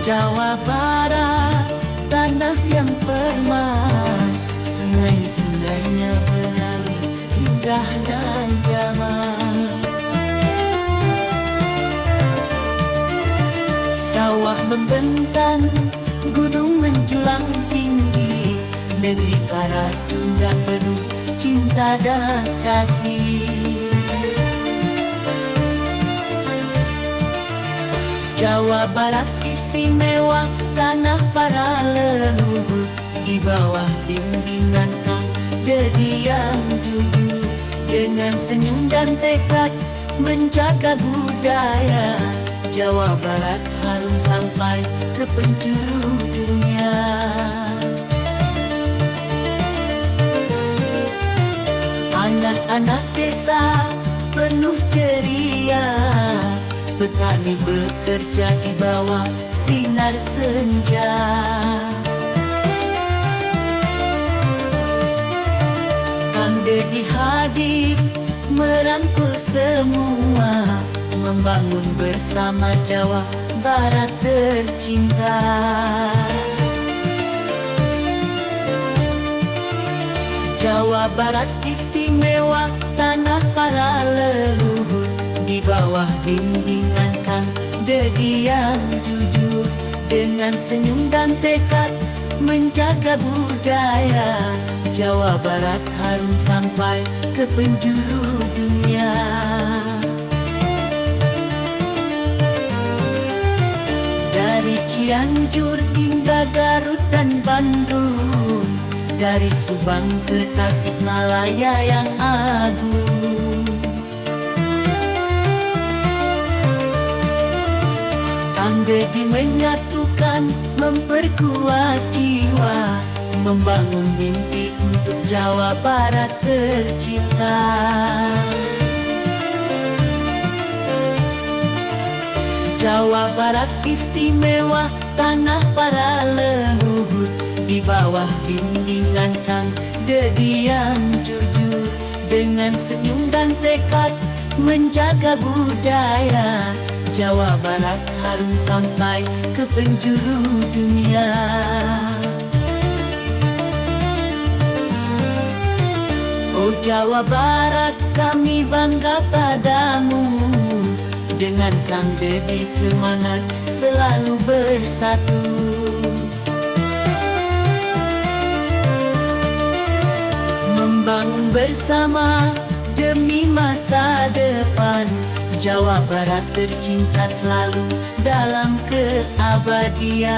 Jawa Barat, tanah yang permai, sungai-sungainya mengalir indah dan damai. Sawah membentang, gunung menjulang tinggi, negeri para Sunda penuh cinta dan kasih. Jawa Barat istimewa, tanah para leluhur, di bawah bimbingan Kang Dedi yang jujur, dengan senyum dan tekad menjaga budaya. Jawa Barat harum sampai ke penjuru dunia. Anak-anak desa penuh ceria, petani bekerja di bawah sinar senja. Kang Dedi hadir merangkul semua, membangun bersama Jawa Barat tercinta. Jawa Barat istimewa, tanah para leluhur, di bawah bimbingan Kang Dedi yang jujur, dengan senyum dan tekad menjaga budaya. Jawa Barat harum sampai ke penjuru dunia. Dari Cianjur hingga Garut dan Bandung, dari Subang ke Tasikmalaya yang agung. Kang Dedi menyatukan, memperkuat jiwa, membangun mimpi untuk Jawa Barat tercinta. Jawa Barat istimewa, tanah para leluhur, di bawah bimbingan Kang Dedi yang jujur, dengan senyum dan tekad menjaga budaya. Jawa Barat harum sampai ke penjuru dunia. Oh Jawa Barat, kami bangga padamu, dengan Kang Dedi semangat selalu bersatu. Membangun bersama demi masa depan, Jawa Barat tercinta selalu dalam keabadian.